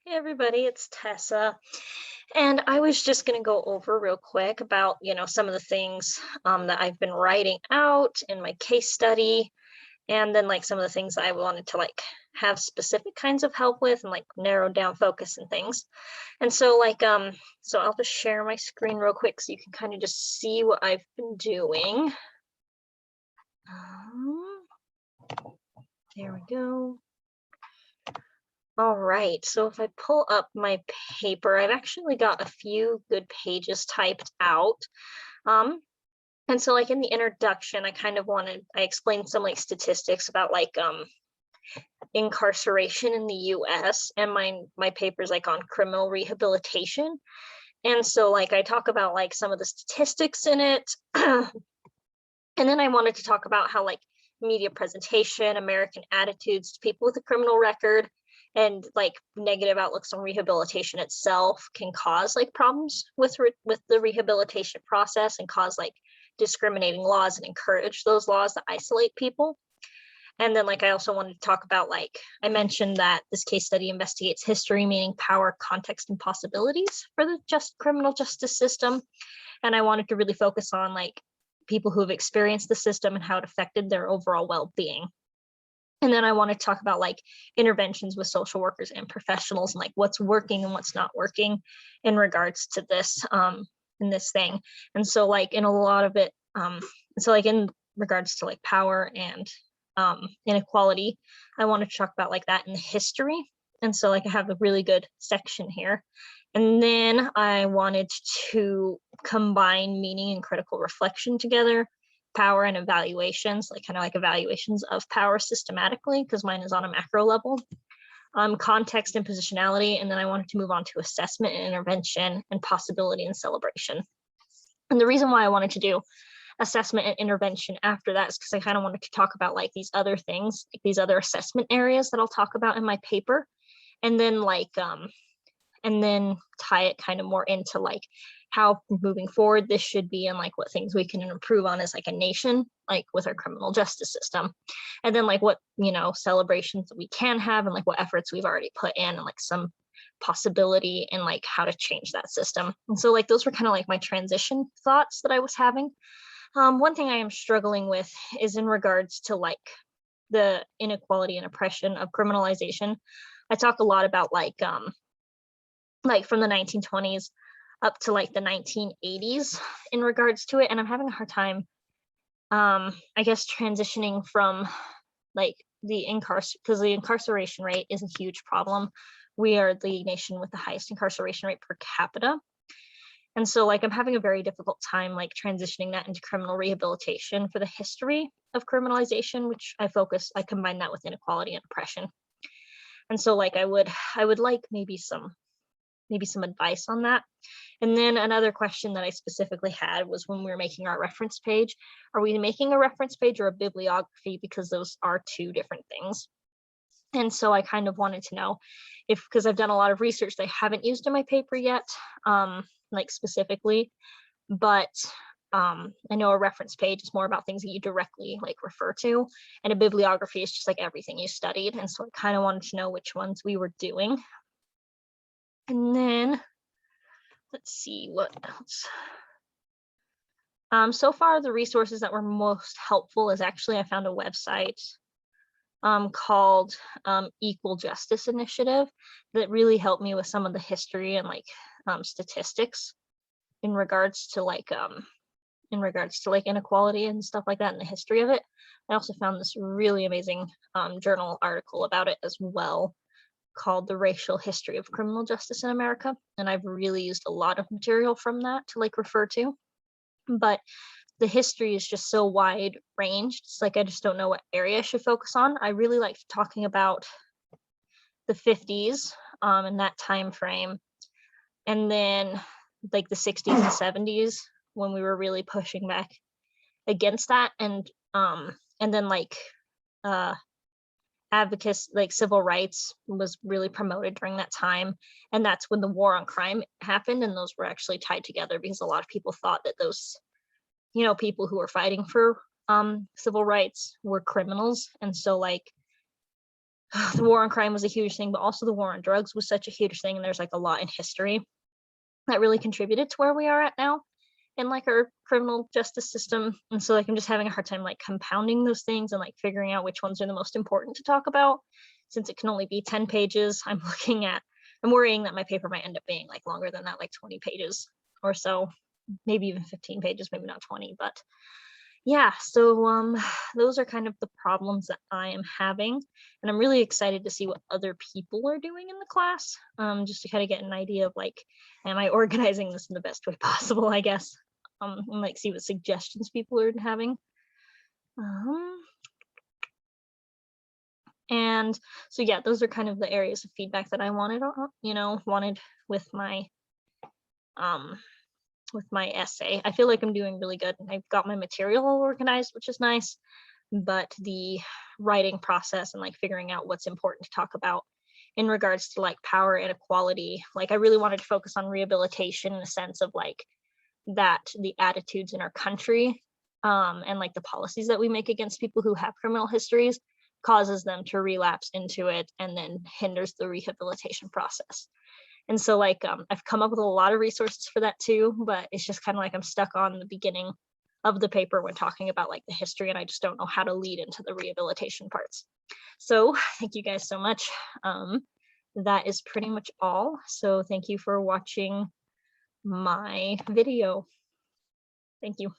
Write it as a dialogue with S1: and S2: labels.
S1: Hey everybody, it's Tessa. And I was just going to go over real quick about, some of the things that I've been writing out in my case study, and then like some of the things that I wanted to like have specific kinds of help with and like narrow down focus and things. And so I'll just share my screen real quick so you can kind of just see what I've been doing. Um, there we go. All right, so if I pull up my paper, I've actually got a few good pages typed out. Um, and so like in the introduction, I explained some like statistics about incarceration in the US, and my paper's like on criminal rehabilitation. And so like I talk about like some of the statistics in it. And then I wanted to talk about how like media presentation, American attitudes to people with a criminal record, and like negative outlooks on rehabilitation itself can cause like problems with the rehabilitation process and cause like discriminating laws and encourage those laws that isolate people. And then like I also wanted to talk about like I mentioned that this case study investigates history, meaning power, context, and possibilities for the criminal justice system. And I wanted to really focus on like people who have experienced the system and how it affected their overall well-being. And then I want to talk about like interventions with social workers and professionals and like what's working and what's not working in regards to this in this thing. And so like in a lot of it, so like in regards to like power and inequality, I want to talk about like that in the history. And so like I have a really good section here. And then I wanted to combine meaning and critical reflection together, power and evaluations, like kind of like evaluations of power systematically, because mine is on a macro level, context and positionality. And then I wanted to move on to assessment and intervention and possibility and celebration. And the reason why I wanted to do assessment and intervention after that is because I kind of wanted to talk about like these other things, like these other assessment areas that I'll talk about in my paper. And then and then tie it kind of more into like how moving forward this should be and like what things we can improve on as like a nation, like with our criminal justice system. And then like what, celebrations we can have and like what efforts we've already put in and like some possibility and like how to change that system. And so like those were kind of like my transition thoughts that I was having. One thing I am struggling with is in regards to like the inequality and oppression of criminalization. I talk a lot about like from the 1920s up to like the 1980s in regards to it, and I'm having a hard time I guess transitioning from like because the incarceration rate is a huge problem. We are the nation with the highest incarceration rate per capita. And so like I'm having a very difficult time like transitioning that into criminal rehabilitation for the history of criminalization, which I combine that with inequality and oppression. And so like I would like maybe some advice on that. And then another question that I specifically had was when we were making our reference page, are we making a reference page or a bibliography? Because those are two different things. And so I kind of wanted to know because I've done a lot of research that I haven't used in my paper yet, like specifically, but I know a reference page is more about things that you directly like refer to, and a bibliography is just like everything you studied. And so I kind of wanted to know which ones we were doing. And then let's see what else. So far, the resources that were most helpful is actually I found a website called Equal Justice Initiative that really helped me with some of the history and like statistics in regards to like inequality and stuff like that and the history of it. I also found this really amazing journal article about it as well called The Racial History of Criminal Justice in America. And I've really used a lot of material from that to like refer to. But the history is just so wide ranged. It's like I just don't know what area I should focus on. I really liked talking about the 50s in that time frame. And then like the 60s and 70s when we were really pushing back against that. And then like advocacy, like civil rights was really promoted during that time. And that's when the war on crime happened. And those were actually tied together because a lot of people thought that those, people who were fighting for civil rights were criminals. And so like the war on crime was a huge thing, but also the war on drugs was such a huge thing. And there's like a lot in history that really contributed to where we are at now in like our criminal justice system. And so like I'm just having a hard time like compounding those things and like figuring out which ones are the most important to talk about. Since it can only be 10 pages, I'm worrying that my paper might end up being like longer than that, like 20 pages or so, maybe even 15 pages, maybe not 20, but yeah, so those are kind of the problems that I am having, and I'm really excited to see what other people are doing in the class, just to kind of get an idea of like, am I organizing this in the best way possible, I guess, and like see what suggestions people are having. And so yeah, those are kind of the areas of feedback that I wanted, wanted with my essay. I feel like I'm doing really good. I've got my material all organized, which is nice, but the writing process and like figuring out what's important to talk about in regards to like power inequality, like I really wanted to focus on rehabilitation in the sense of like that the attitudes in our country and like the policies that we make against people who have criminal histories causes them to relapse into it and then hinders the rehabilitation process. And so like I've come up with a lot of resources for that too, but it's just kind of like I'm stuck on the beginning of the paper when talking about like the history, and I just don't know how to lead into the rehabilitation parts. So thank you guys so much. That is pretty much all. So thank you for watching my video. Thank you.